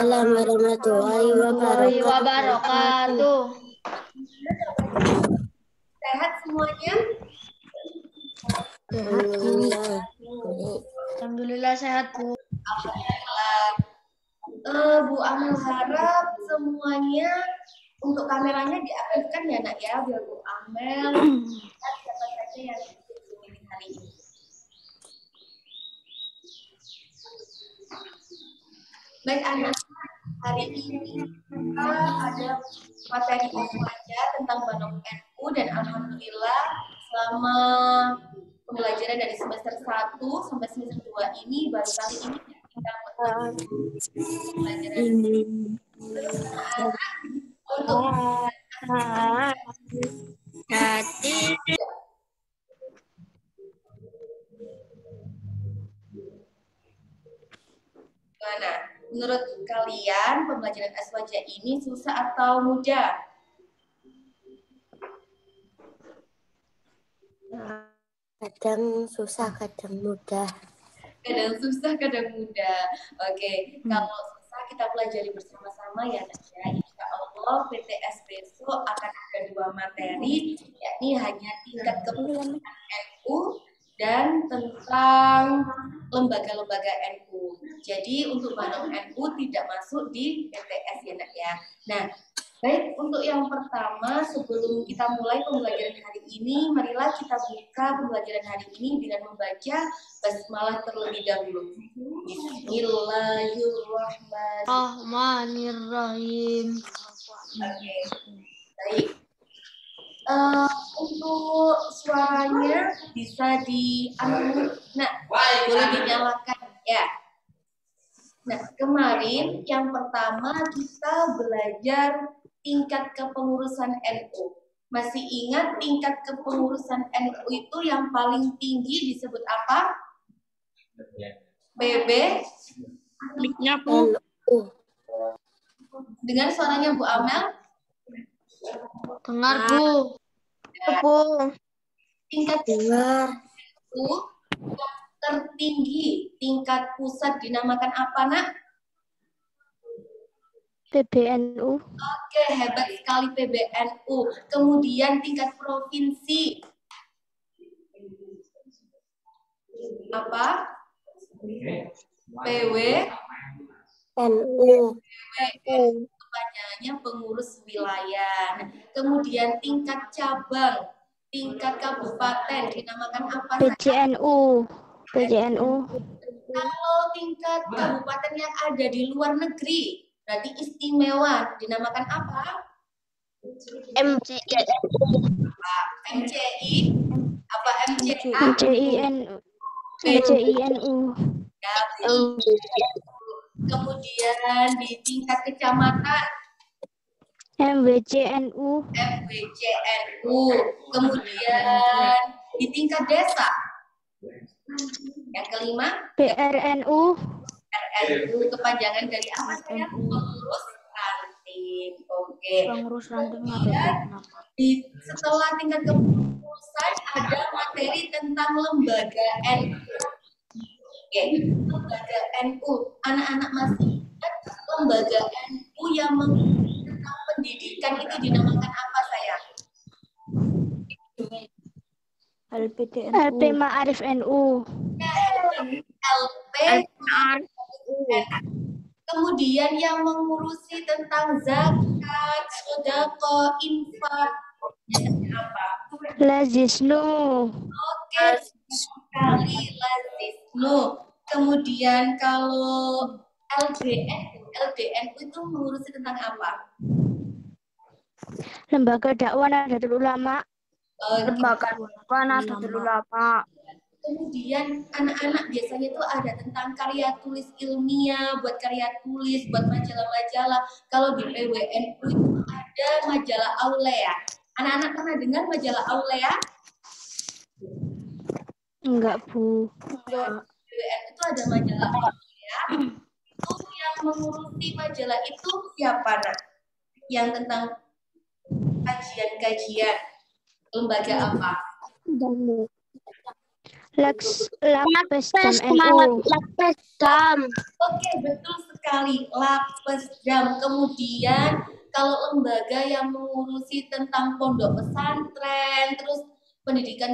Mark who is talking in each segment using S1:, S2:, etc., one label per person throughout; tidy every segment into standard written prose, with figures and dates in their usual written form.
S1: warahmatullahi
S2: wabarakatuh.
S3: Sehat semuanya?
S1: Alhamdulillah.
S2: Alhamdulillah sehat, Bu.
S3: Alhamdulillah. Bu Amel harap semuanya untuk kameranya diaktifkan ya nak ya, biar Bu Amel lihat siapa saja yang ikut hari ini. Baik anak, hari ini kita ada materi belajar tentang Banom NU dan alhamdulillah selama pembelajaran dari semester 1 sampai semester 2 ini baru kali ini kita pembelajaran terus anak untuk gimana? Menurut kalian pembelajaran aswaja ini susah atau mudah?
S1: Kadang susah, kadang mudah.
S3: Kadang susah, kadang mudah. Oke, kalau susah kita pelajari bersama-sama ya nak ya. Insya Allah PTS besok akan ada 2 materi, yakni hanya tingkat kepengurusan NU dan tentang lembaga-lembaga NU. Jadi untuk Banom NU tidak masuk di PTS ya nak ya. Nah, baik, untuk yang pertama sebelum kita mulai pembelajaran hari ini, marilah kita buka pembelajaran hari ini dengan membaca basmalah terlebih dahulu.
S2: Bismillahirrahmanirrahim.
S3: Oke, baik. Untuk suaranya bisa boleh dinyalakan ya. Nah, kemarin yang pertama kita belajar tingkat kepengurusan NU. Masih ingat tingkat kepengurusan NU itu yang paling tinggi disebut apa? PB?
S2: Miknya, Bu.
S3: Dengar suaranya Bu Amel?
S2: Dengar, Bu. Bu.
S3: Tingkat
S1: Dengar.
S3: NU tertinggi, tingkat pusat dinamakan apa nak?
S4: PBNU.
S3: Oke, hebat sekali PBNU. Kemudian tingkat provinsi. Apa? PW.
S1: NU.
S3: Kepanjangannya pengurus wilayah. Kemudian tingkat cabang, tingkat kabupaten dinamakan apa?
S4: PJNU. PJNU.
S3: Kalau tingkat kabupaten yang ada di luar negeri, berarti istimewa, dinamakan apa?
S4: MCI.
S3: MCI? Apa MCA?
S4: MCINU.
S3: Kemudian di tingkat kecamatan,
S4: MWCNU.
S3: MWCNU. Kemudian di tingkat desa, yang kelima,
S4: PRNU.
S3: RNU, kepanjangan dari apa saya? Pengurus ranting. Oke.
S2: Pengurus ranting
S3: Setelah tingkat kepengurusan ada materi tentang lembaga NU. Oke, lembaga NU. Anak-anak masih ingat lembaga NU yang tentang pendidikan itu dinamakan apa sayang?
S4: LP Ma'arif NU.
S3: LP Kemudian yang mengurusi tentang zakat, sedekah, infak, apa?
S4: Lazisnu.
S3: Oke, sekali Lazisnu. Kemudian kalau LDNU itu mengurusi tentang apa?
S4: Lembaga dakwah Nahdlatul Ulama.
S3: Lembaga
S2: dakwah Nahdlatul Ulama.
S3: Kemudian anak-anak biasanya itu ada tentang karya tulis ilmiah, buat karya tulis, buat majalah-majalah. Kalau di PWNU itu ada majalah Aulea. Anak-anak pernah dengar majalah Aulea?
S4: Enggak, Bu.
S3: PWNU itu ada majalah Aulea. Itu yang mengurusi majalah itu siapa nak? Yang tentang kajian-kajian lembaga apa?
S4: Lapesdam NU.
S1: Lapesdam.
S3: Oke, betul sekali. Lapesdam. Kemudian kalau lembaga yang mengurusi tentang pondok pesantren, terus pendidikan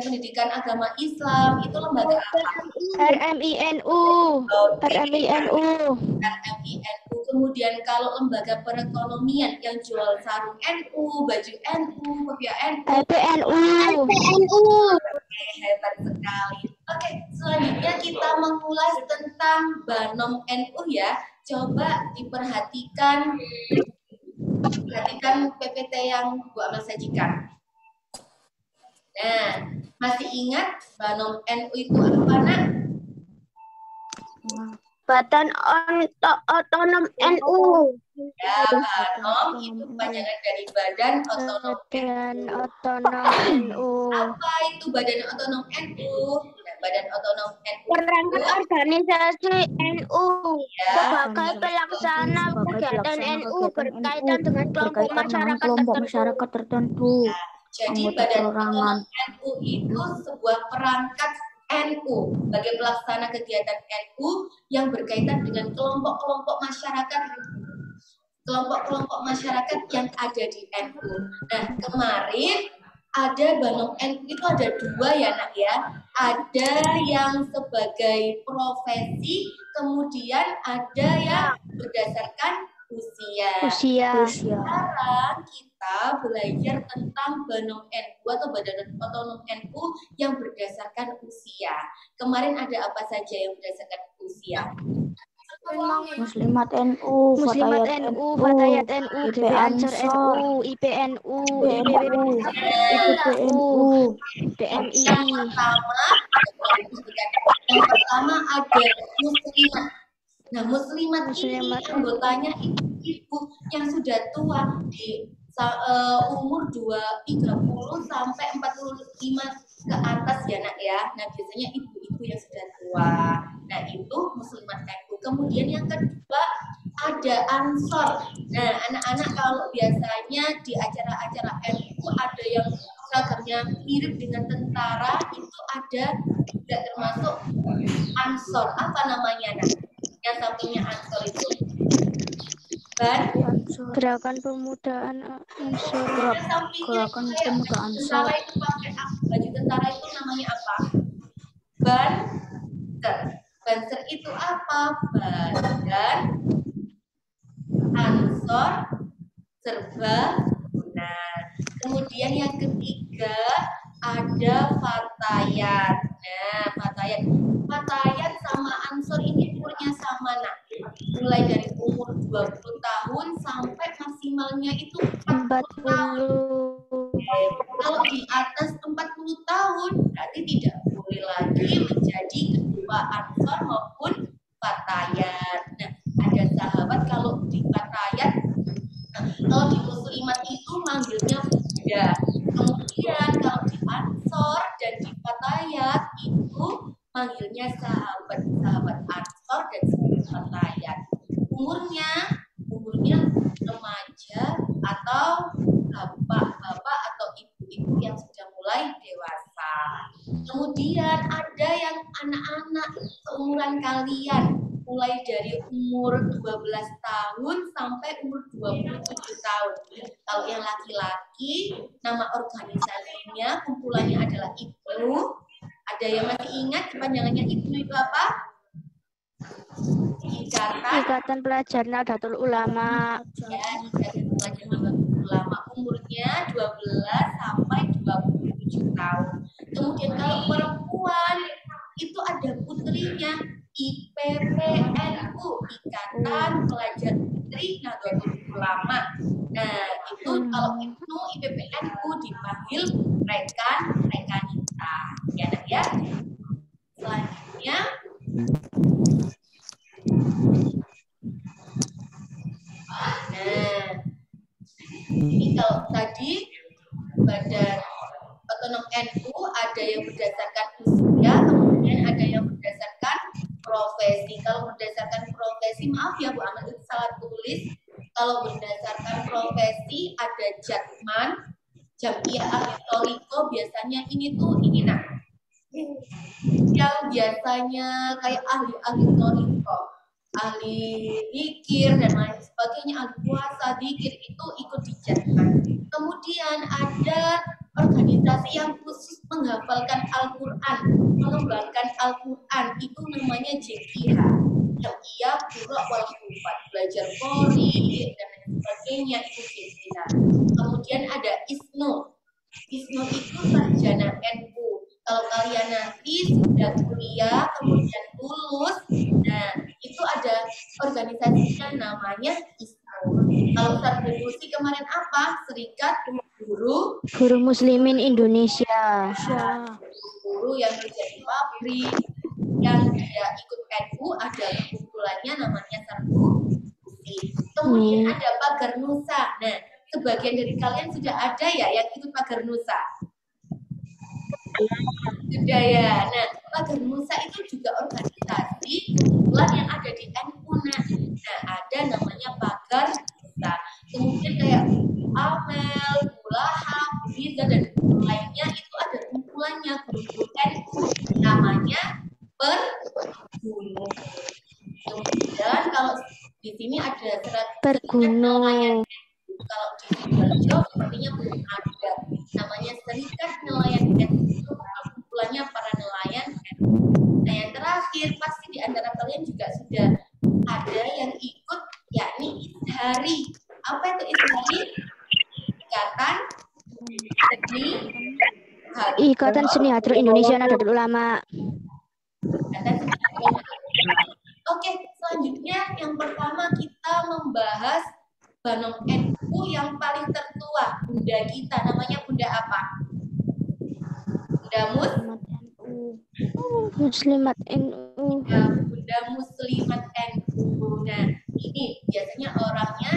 S3: agama Islam, itu lembaga apa?
S4: RMINU.
S3: Oke.
S4: RMINU.
S3: RMINU. Kemudian kalau lembaga perekonomian yang jual sarung NU, baju NU, kopiah NU.
S4: LPNU.
S3: Oke, hebat sekali. Oke, selanjutnya kita mengulas tentang Banom NU ya. Coba diperhatikan PPT yang Bu Amel sajikan. Nah, masih ingat Banom NU itu apa, Nak?
S1: Badan Otonom NU.
S3: Ya, Banom itu kepanjangan dari Badan Otonom
S4: Otonom NU.
S3: Apa itu Badan Otonom NU? Nah, Badan Otonom NU
S1: Perangkat organisasi NU
S3: ya,
S1: sebagai pelaksana kegiatan NU berkaitan dengan kelompok masyarakat tertentu.
S3: Jadi Badan Otonom NU itu sebuah perangkat NU sebagai pelaksana kegiatan NU yang berkaitan dengan kelompok-kelompok masyarakat yang ada di NU. Nah, kemarin ada Banom NU itu ada dua ya, Nak ya. Ada yang sebagai profesi, kemudian ada yang berdasarkan usia. Sekarang kita belajar tentang Banom NU atau Badan Otonom NU yang berdasarkan usia. Kemarin ada apa saja yang berdasarkan usia?
S1: Muslimat NU, Fatayat NU,
S4: IP Ansor NU, IP NU, PMI.
S3: Yang pertama ada muslimat. Nah, muslimat ini anggotanya ibu yang sudah tua di umur 30 sampai 45 ke atas ya, Nak ya. Nah, biasanya ibu-ibu yang sudah tua. Nah, itu muslimat NU. Kemudian yang kedua ada Ansor. Nah, anak-anak kalau biasanya di acara-acara NU ada yang seragamnya mirip dengan tentara, itu ada tidak termasuk Ansor. Apa namanya, Nak? Yang sampingnya Ansor itu
S4: Gerakan Pemudaan Ansor.
S3: Gerakan Pemudaan Ansor. Tentara itu pakai baju tentara itu namanya apa? Banser. Banser itu apa? Badan Ansor Serbaguna. Kemudian yang ketiga ada Fatayat. Nah, Fatayat sama Ansor ini umurnya sama, Nak. Mulai dari umur 20 tahun sampai maksimalnya itu 40 tahun. Kalau di atas 40 tahun berarti tidak boleh lagi menjadi ketua Ansor maupun Fatayat. Nah, ada sahabat kalau di Fatayat, kalau di muslimat itu manggilnya Bunda. Kemudian kalau di Ansor dan di Fatayat itu manggilnya sahabat Ansor dan sahabat Fatayat. Umurnya remaja atau bapak atau ibu-ibu yang sudah mulai dewasa. Kemudian ada yang anak-anak seumuran kalian, mulai dari umur 12 tahun sampai umur 27 tahun. Kalau yang laki-laki, nama organisasinya, kumpulannya adalah IPNU. Ada yang masih ingat kepanjangannya IPNU itu apa?
S4: Ikatan Pelajar Nahdlatul Ulama.
S3: Ya, Ikatan Pelajar Nahdlatul Ulama. Umurnya 12 sampai 27 tahun. Kemudian kalau perempuan itu ada putrinya, IPPNU, Ikatan Pelajar Putri Nahdlatul Ulama. Nah, itu kalau IPNU, IPPNU dipanggil rekan-rekanita. Ya, Nak ya. Selanjutnya ini kalau tadi Badan Otonom NU ada yang berdasarkan usia, kemudian ada yang berdasarkan profesi. Kalau berdasarkan profesi, maaf ya Bu Amel, itu salah tulis. Kalau berdasarkan profesi ada Jatman, Jamiyah Ahli Thoriqah, biasanya ini Nak. yang biasanya kayak ahli-ahli thariqah, ahli zikir dan lain sebagainya, ahli puasa, zikir itu ikut dijadikan. Kemudian ada organisasi yang khusus menghafalkan Al-Quran, mengembangkan Al-Quran, itu namanya JIH, Jam'iyah Qurra wal Hufat, belajar Qori dan lain sebagainya, itu JIH. Kemudian ada ISNU itu sarjana NU. Kalau kalian nanti sudah kuliah, kemudian lulus, nah itu ada organisasinya namanya ISNU. Kalau Ustaz Debusi kemarin apa? Serikat Guru
S4: Muslimin Indonesia.
S3: Guru yang kerja di pabrik, yang tidak ikut NU, ada kumpulannya namanya Sarbusi. Kemudian ada Pagar Nusa. Nah, sebagian dari kalian sudah ada ya yang ikut Pagar Nusa? Sudah ya. Nah, Pagar Nusa itu juga organisasi kumpulan yang ada di NU. Nah, ada namanya Pagar Nusa. Kemudian kayak Amel, Bulahap, Riza dan lainnya itu ada kumpulannya guru-guru NU namanya Pergunung. Kemudian kalau di sini ada
S4: Pergunung.
S3: Kalau di Sidoarjo sepertinya belum ada. Namanya Serikat Nelayan NU, kumpulannya para nelayan NU. Nah, yang terakhir pasti di antara kalian juga sudah ada yang ikut, yakni Ishari. Apa itu Ishari?
S4: Ikatan Seni Hadroh Indonesia Nahdlatul Ulama.
S3: Oke, selanjutnya yang pertama kita membahas Banom NU yang paling tertua, bunda kita, namanya bunda apa? Bunda
S4: Muslimat NU.
S3: Ya, bunda Muslimat NU. Nah, ini biasanya orangnya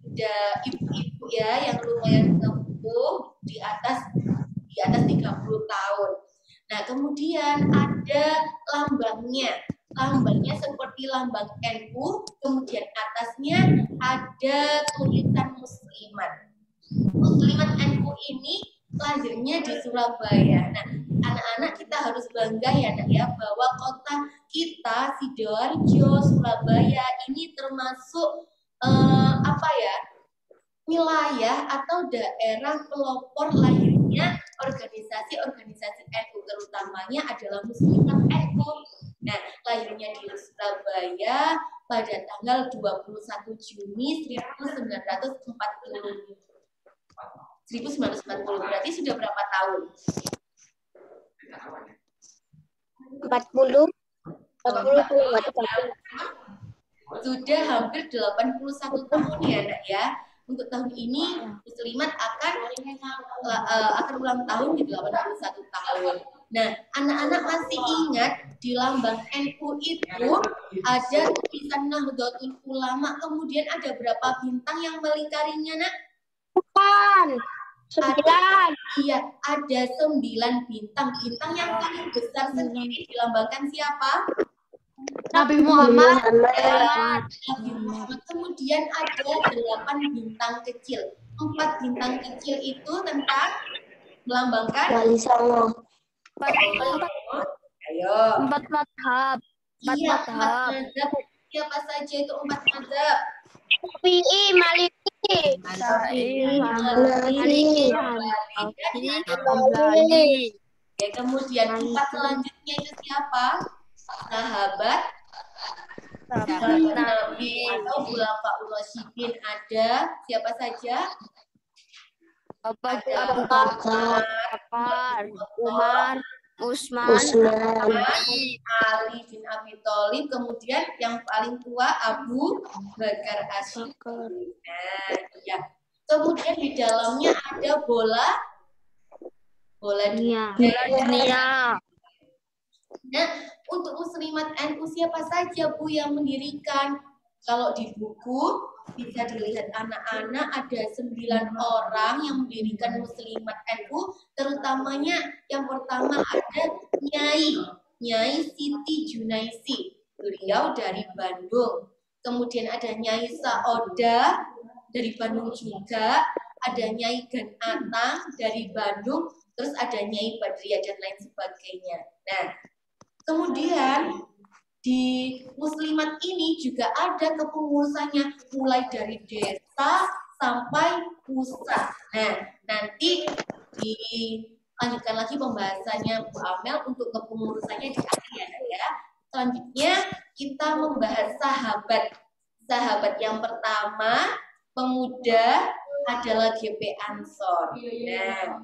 S3: udah ibu-ibu ya, yang lumayan sepuh di atas 30 tahun. Nah, kemudian ada lambangnya. Lambangnya seperti lambang NU, kemudian atasnya ada tulisan Muslimat. Muslimat NU ini lahirnya di Surabaya. Nah, anak-anak kita harus bangga ya, Nak ya, bahwa kota kita Sidoarjo, Surabaya ini termasuk wilayah atau daerah pelopor lahirnya organisasi-organisasi NU, terutamanya adalah Muslimat NU. Nah, lahirnya di Surabaya pada tanggal 21 Juni 1940. Berarti sudah berapa tahun?
S1: 40.
S3: Sudah hampir 81 tahun ya, Nak ya. Untuk tahun ini Muslimat akan ulang tahun di 81 tahun. Nah, anak-anak masih ingat di lambang NU itu ada tulisan Nahdlatul Ulama, kemudian ada berapa bintang yang melingkarinya, Nak?
S1: Bukan. 9.
S3: Iya, ada 9 bintang. Bintang yang paling besar sendiri dilambangkan siapa?
S2: Nabi Muhammad.
S3: Nabi Muhammad. Kemudian ada 8 bintang kecil. 4 bintang kecil itu tentang melambangkan
S1: Wali Songo.
S3: Ayo.
S4: 4 madhab.
S3: Iya, 4 mazhab. Siapa saja itu 4 mazhab?
S1: Syafi'i, Maliki.
S3: Ya, kemudian 4 selanjutnya itu siapa? Sahabat Nabi atau Khulafaur Rasyidin. Ada siapa saja? Ada Abu Bakar,
S4: Umar, Utsman,
S3: Ali bin Abi Thalib, kemudian yang paling tua Abu Bakar As-Siddiq. Nah, ya. Kemudian di dalamnya ada bola dunia. Nah, untuk Muslimat NU siapa saja Bu yang mendirikan? Kalau di buku bisa dilihat anak-anak ada 9 orang yang mendirikan Muslimat NU, terutamanya yang pertama ada Nyai Siti Junaisi, beliau dari Bandung. Kemudian ada Nyai Saoda dari Bandung juga, ada Nyai Gan Atang dari Bandung. terus ada Nyai Badriah dan lain sebagainya. Nah, kemudian di Muslimat ini juga ada kepengurusannya mulai dari desa sampai pusat. Nah, nanti dilanjutkan lagi pembahasannya Bu Amel untuk kepengurusannya di akhir ya. Selanjutnya kita membahas sahabat. Sahabat yang pertama pemuda adalah GP Ansor. Nah,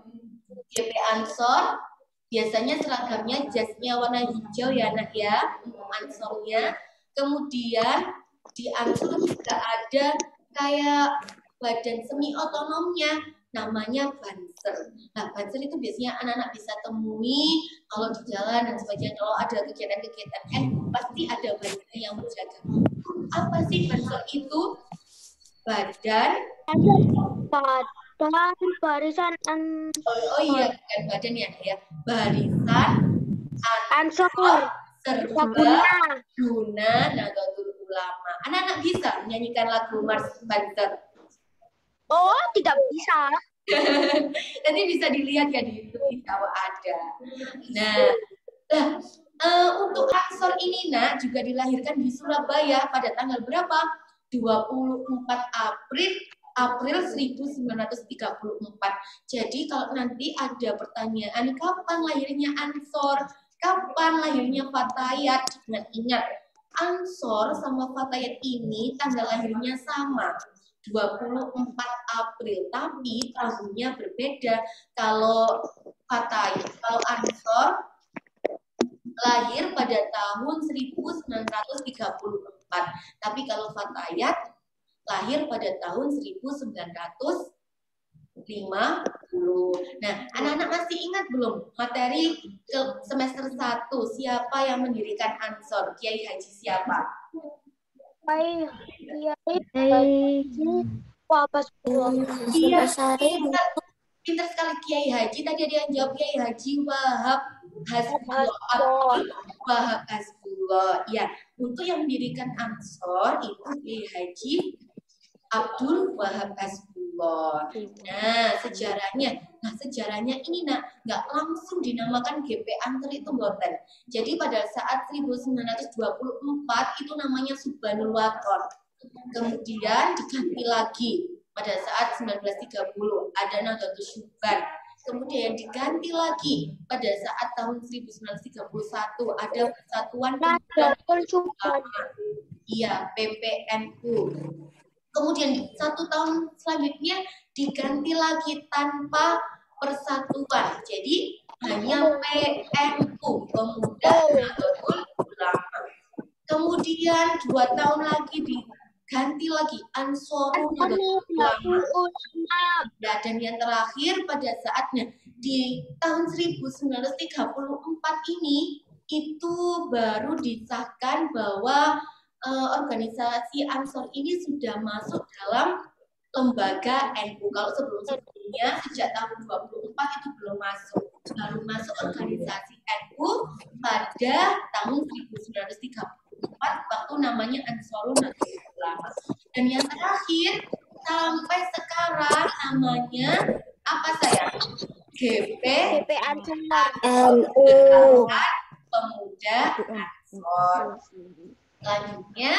S3: GP Ansor biasanya seragamnya jasnya warna hijau ya nak ya untuk Ansornya. Kemudian di Ansor juga ada kayak badan semi otonomnya namanya Banser. Nah, Banser itu biasanya anak-anak bisa temui kalau di jalan dan sebagainya. Kalau ada kegiatan-kegiatan pasti ada Banser yang menjaga. Apa sih Banser itu? Badan
S1: barisan
S3: oh iya bukan badan ya barisan
S1: Ansor
S3: serba guna Nahdlatul Ulama. Anak-anak bisa menyanyikan lagu Mars Banser?
S1: Oh, tidak bisa.
S3: Nanti bisa dilihat ya di YouTube kalau ada. Nah, untuk Ansor ini nak juga dilahirkan di Surabaya pada tanggal berapa? 24 April 1934. Jadi kalau nanti ada pertanyaan kapan lahirnya Ansor, kapan lahirnya Fatayat, ingat Ansor sama Fatayat ini tanggal lahirnya sama. 24 April, tapi tahunnya berbeda. Kalau Ansor lahir pada tahun 1934, tapi kalau Fatayat lahir pada tahun 1950. Nah, anak-anak masih ingat belum materi semester 1 siapa yang mendirikan Ansor? Kiai Haji siapa? Pintar sekali Kiai Haji. Tadi ada yang jawab Kiai Haji Wahab Hasbullah. Ya, untuk yang mendirikan Ansor itu Kiai Haji Abdul Wahab Hasbullah. Nah, sejarahnya ini nggak langsung dinamakan GP Ansor itu boten. Jadi pada saat 1924 itu namanya Subhanul Waton. Kemudian diganti lagi pada saat 1930 ada Nahdlatul Syuban. Kemudian diganti lagi pada saat tahun 1931 ada Persatuan Nahdlatul Syuban. Iya, PPNU. Kemudian 1 tahun selanjutnya diganti lagi tanpa persatuan. Jadi hanya PNU, Pemuda Nahdlatul Ulama. Kemudian 2 tahun lagi diganti lagi Ansarun Nahdlatul Ulama. Ya, dan yang terakhir pada saatnya di tahun 1934 ini itu baru disahkan bahwa organisasi Ansor ini sudah masuk dalam lembaga NU. Kalau sebelumnya sejak tahun 24 itu belum masuk. Baru masuk organisasi NU pada tahun 1934 waktu namanya Ansarun Nahdlatul Ulama. Dan yang terakhir sampai sekarang namanya apa sayang? GP
S1: Ansor
S3: NU Pemuda Ansor. Selanjutnya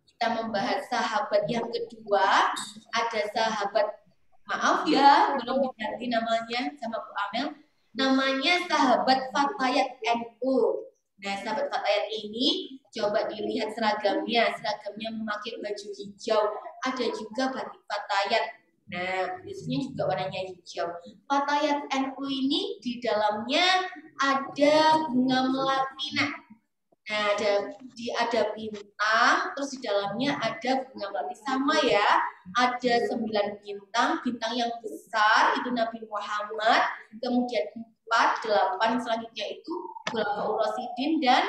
S3: kita membahas sahabat yang kedua. Ada sahabat, maaf ya belum diganti namanya sama Bu Amel, namanya sahabat Fatayat NU. Nah, sahabat Fatayat ini coba dilihat seragamnya memakai baju hijau, ada juga batik Fatayat. Nah, biasanya juga warnanya hijau. Fatayat NU ini di dalamnya ada bunga melati. Nah, ada bintang, terus di dalamnya ada bunga melati sama ya. Ada 9 bintang yang besar itu Nabi Muhammad, kemudian 4, 8 selanjutnya itu Khulafaur Rasyidin dan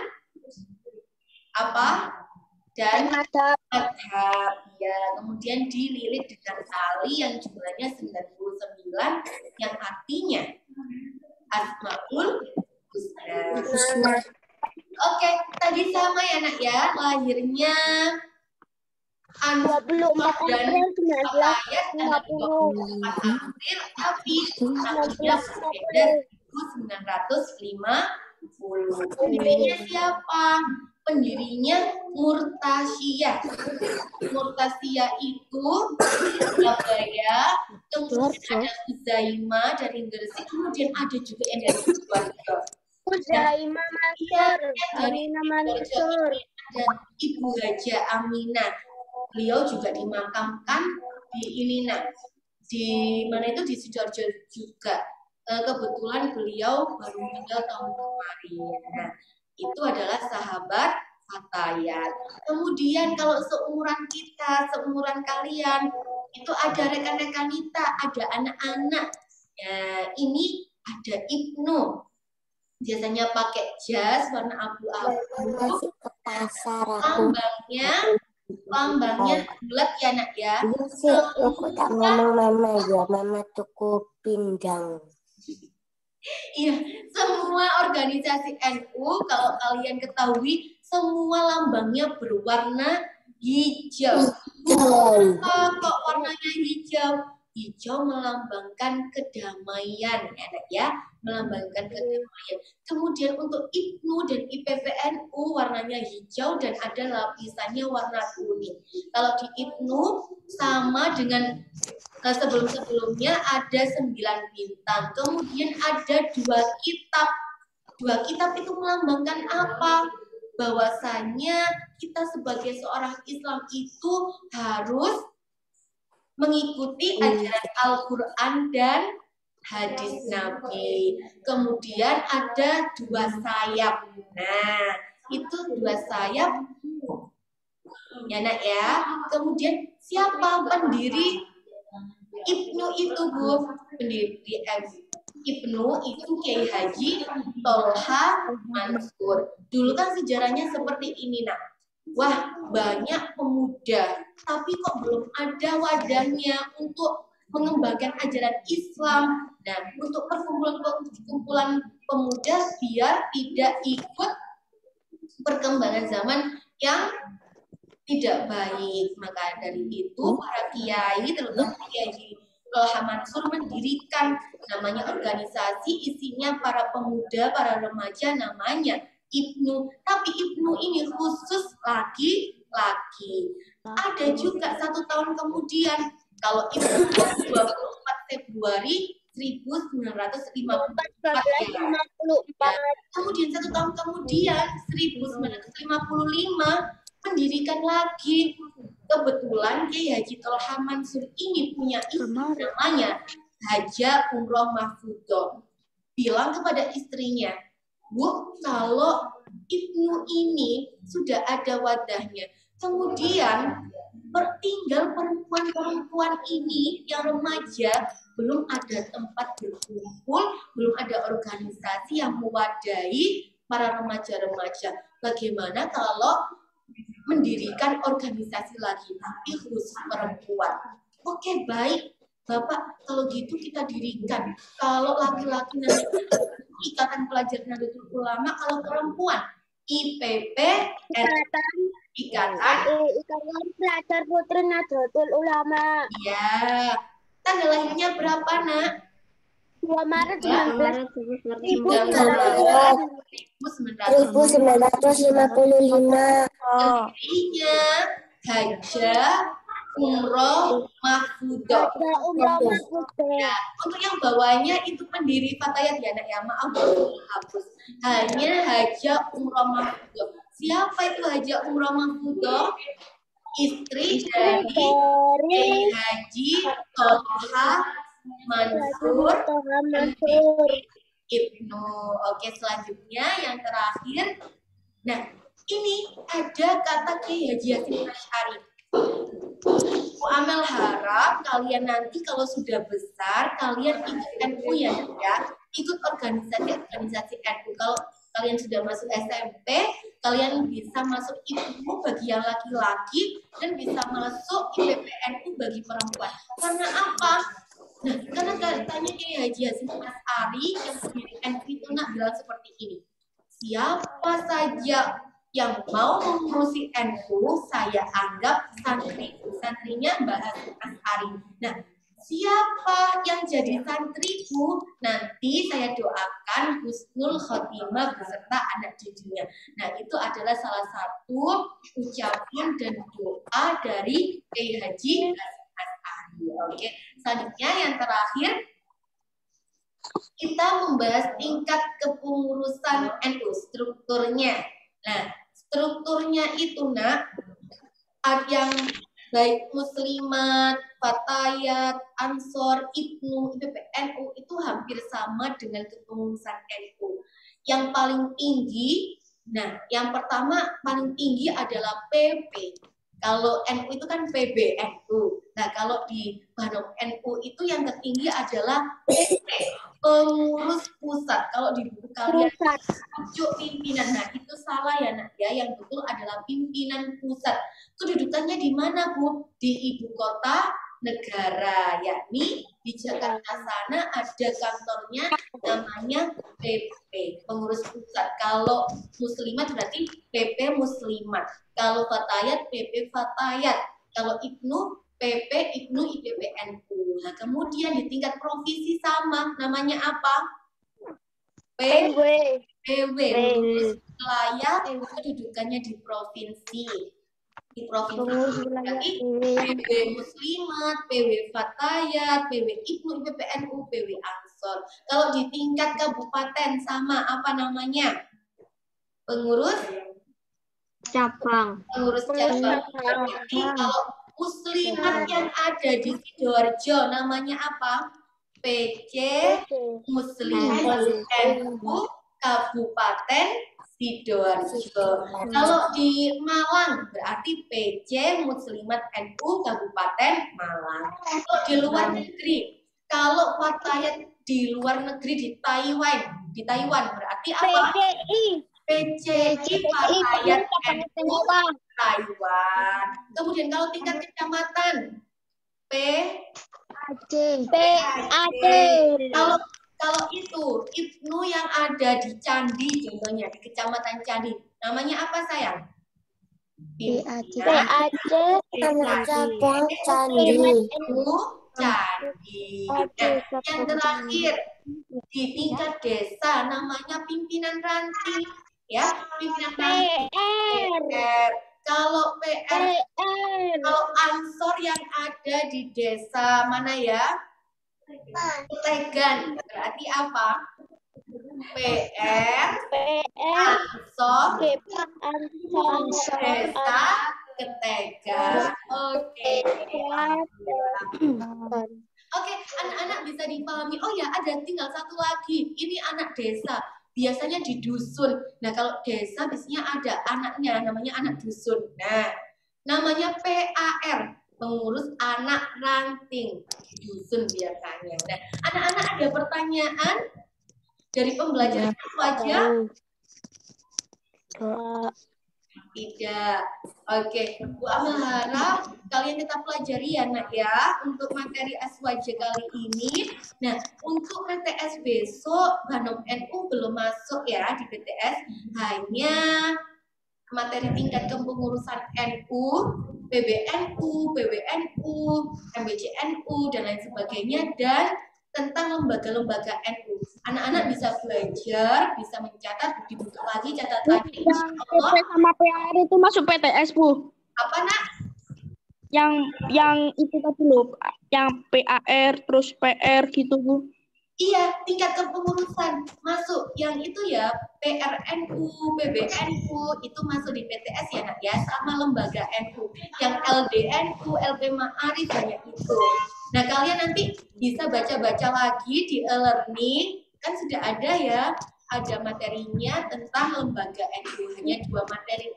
S3: apa? Dan madhab. Ya, kemudian dililit dengan tali yang jumlahnya 99 yang artinya Asmaul Husna. Oke, tadi sama ya nak ya, lahirnya Ansur
S1: 24
S3: dan
S1: April
S3: Fatayat tanggal
S1: 1950.
S3: 24 April, tapi tahunnya berbeda 1950. Pendirinya siapa? Pendirinya Murtasiyah. Murtasiyah itu Surabaya, kemudian ada Uzaima dari Gresik, kemudian ada juga yang dari Sidoarjo.
S1: Uzaima Mansur, Amina Mansur.
S3: Dan Ibu Haja Aminah. Beliau juga dimakamkan di Ilina. Di mana itu di Sidoarjo juga. Kebetulan beliau baru meninggal tahun kemarin. Nah, itu adalah sahabat Fatayat. Kemudian kalau seumuran kita, seumuran kalian, itu ada rekan-rekan kita, ada anak-anak. Ya, ini ada Ibnu. Biasanya pakai jas warna abu-abu. Lambangnya bulat ya nak ya.
S2: Aku tak ngomong mama ya, mama tuku pindang.
S3: Iya, semua organisasi NU kalau kalian ketahui semua lambangnya berwarna hijau. Kok warnanya hijau? Hijau melambangkan kedamaian, ya nak ya, melambangkan kedamaian. Kemudian untuk IPNU dan IPPNU warnanya hijau dan ada lapisannya warna kuning. Kalau di IPNU sama dengan sebelum-sebelumnya ada 9 bintang. Kemudian ada 2 kitab. 2 kitab itu melambangkan apa? Bahwasanya kita sebagai seorang Islam itu harus mengikuti ajaran Al-Quran dan hadis Nabi. Kemudian ada 2 sayap. Nah, itu 2 sayap. Ya nak ya. Kemudian siapa pendiri IPNU itu, Bu? Pendiri IPNU itu Kiai Haji Tolha Mansur. Dulu kan sejarahnya seperti ini, nak. Wah, banyak pemuda, tapi kok belum ada wadahnya untuk mengembangkan ajaran Islam. Nah, untuk perkumpulan pemuda biar tidak ikut perkembangan zaman yang tidak baik. Maka dari itu para kiai, terutama Kiai Tolha Mansur, mendirikan namanya organisasi, isinya para pemuda, para remaja, namanya IPNU. Tapi IPNU ini khusus laki-laki. Ada juga 1 tahun kemudian, kalau IPNU 24 Februari 1954. Kemudian 1 tahun kemudian 1955 mendirikan lagi. Kebetulan Kiai Haji Tolha Mansur ini punya istri namanya Haja Umroh Mahfudoh. Bilang kepada istrinya, Bu, kalau IPNU ini sudah ada wadahnya, kemudian tinggal perempuan-perempuan ini yang remaja, belum ada tempat berkumpul, belum ada organisasi yang mewadahi para remaja-remaja. Bagaimana kalau mendirikan organisasi lagi, tapi khusus perempuan? Oke, baik, Bapak, kalau gitu kita dirikan. Kalau laki-laki nanti Ikatan Pelajar Nahdlatul Ulama, kalau perempuan IPP, Ikatan
S1: Pelajar Putri Nahdlatul Ulama.
S3: Ya, tanggal lahirnya berapa, nak?
S1: 2 Maret
S2: 1955.
S3: Pendirinya Haja Umroh Mahfudoh. Ya, untuk yang bawahnya itu pendiri Fatayat ya, nak ya. Maaf, hapus. Hanya Haja Umroh Mahfudoh. Siapa itu Haja Umroh Mahfudoh? Istri dari Kiai Haji Tolha Mansur IPNU. Oke, selanjutnya yang terakhir. Nah, ini ada kata Kiai Haji Hasyim Asy'ari. Aku Amel harap kalian nanti kalau sudah besar, kalian ikut NU ya, ikut organisasi NU. Kalau kalian sudah masuk SMP, kalian bisa masuk IPNU bagi yang laki-laki dan bisa masuk IPPNU bagi perempuan. Karena apa? Nah, karena katanya Kiai Haji Hasyim Asy'ari yang pendiri NU itu nak bilang seperti ini. Siapa saja yang mau mengurusi NU saya anggap santrinya Mbak Asari. Nah, siapa yang jadi santriku? Nanti saya doakan husnul khotimah beserta anak cucunya. Nah, itu adalah salah satu ucapan dan doa dari Kiai Haji Asari. Oke, selanjutnya yang terakhir kita membahas tingkat kepengurusan NU, strukturnya. Nah, strukturnya itu ada yang baik muslimat, fatayat, ansor, ibnu, IPPNU itu hampir sama dengan kepengurusan NU. Yang paling tinggi, yang pertama paling tinggi adalah PP. Kalau NU itu kan PBNU. Nah, kalau di Banom NU itu yang tertinggi adalah PP, pengurus pusat. Kalau di buku kalian pucuk pimpinan, nah itu salah ya nak ya. Yang betul adalah pimpinan pusat. Kedudukannya di mana Bu? Di ibu kota negara, yakni di Jakarta sana ada kantornya namanya PP, pengurus pusat. Kalau muslimat berarti PP muslimat. Kalau fatayat PP fatayat. Kalau ibnu PP ibnu IPPNU. Nah, kemudian di tingkat provinsi sama, namanya apa? PW. Pengurus wilayah, kedudukannya di provinsi. Di provinsi berarti PW muslimat, PW fatayat, PW ibnu IPPNU, PW ansor. Kalau di tingkat kabupaten sama, apa namanya? Pengurus
S4: cabang.
S3: Pengurus cabang. Berarti kalau muslimat yang ada di Sidoarjo namanya apa? PC Muslimat NU Kabupaten Sidoarjo. Kalau di Malang berarti PC Muslimat NU Kabupaten Malang. Kalau di luar negeri, kalau fatayat di luar negeri di Taiwan berarti apa? PCI Fatayat NU Taiwan. Kemudian kalau tingkat kecamatan PAD. Kalau itu ibnu yang ada di Candi contohnya di Kecamatan Candi, namanya apa sayang?
S2: PAD.
S3: Cabang
S2: Candi.
S3: Candi. Yang terakhir di tingkat desa namanya pimpinan ranting, ya pimpinan ranting. PR. Kalau PR, kalau ansor yang ada di desa mana ya? Ketegan. Berarti apa? PR, ansor, desa, Ketegan. Oke. Oke, anak-anak bisa dipahami. Oh ya, ada tinggal satu lagi. Ini anak desa. Biasanya di dusun. Nah, kalau desa biasanya ada anaknya, namanya anak dusun. Nah, namanya PAR, pengurus anak ranting. Di dusun biasanya. Nah, anak-anak ada pertanyaan dari pembelajaran wajah? Tidak. Oke, Bu Amal harap kalian tetap pelajari ya nak ya untuk materi SWJ kali ini. Nah, untuk PTS besok Banom NU belum masuk ya di PTS, hanya materi tingkat kepengurusan NU, PBNU, PWNU, MBCNU dan lain sebagainya dan tentang lembaga-lembaga NU. Anak-anak bisa belajar, bisa mencatat, dibuka lagi catatannya.
S4: PP sama PR itu masuk PTS, Bu.
S3: Apa nak?
S4: Yang itu tadi loh, yang PAR terus PR gitu, Bu.
S3: Iya, tingkat kepengurusan masuk. Yang itu ya PRNU, PBNU itu masuk di PTS ya nak ya, sama lembaga NU. Yang LDNU, LP Ma'arif banyak itu. Nah, kalian nanti bisa baca-baca lagi di e-learning, kan sudah ada ya, ada materinya tentang lembaga NU. Hanya 2 materi,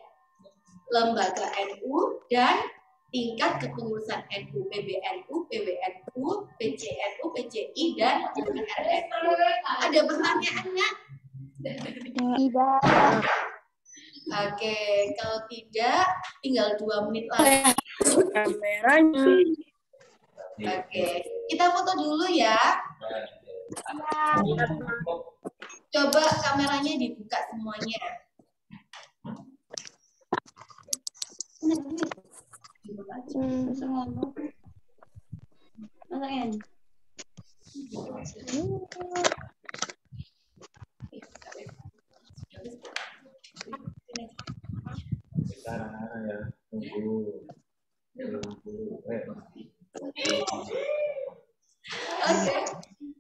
S3: lembaga NU dan tingkat kepengurusan NU, PBNU, PWNU, PCNU, PCI, dan PRNU. Ada pertanyaannya?
S4: Tidak.
S3: Oke, kalau tidak, tinggal 2 menit lagi. Oke, kita foto dulu ya. Coba kameranya dibuka semuanya.
S5: Ya, tunggu.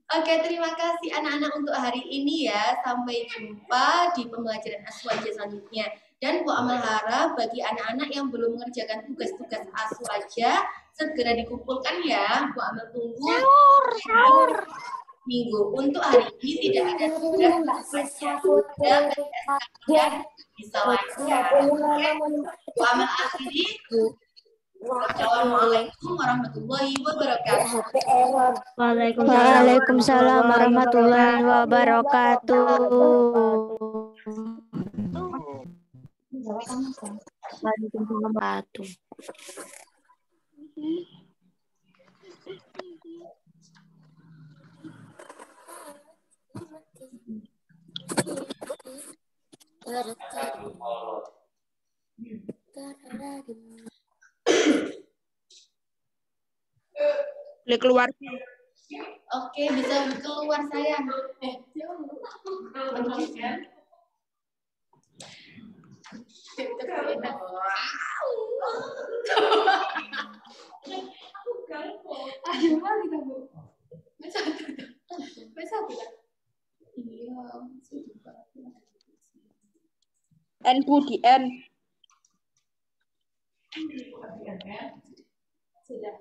S3: Oke, terima kasih anak-anak untuk hari ini ya. Sampai jumpa di pembelajaran Aswaja selanjutnya. Dan Bu Amal harap bagi anak-anak yang belum mengerjakan tugas-tugas Aswaja segera dikumpulkan ya. Bu Amal tunggu minggu. Untuk hari ini tidak ada tugas Aswaja. Bisa lancar. Bu Amal akhiri. Assalamualaikum warahmatullahi wabarakatuh.
S6: Waalaikumsalam warahmatullahi wabarakatuh. Waalaikumsalam warahmatullahi
S4: Boleh keluar.
S3: Oke, bisa keluar saya.
S4: N Bu di N.
S3: Sudah.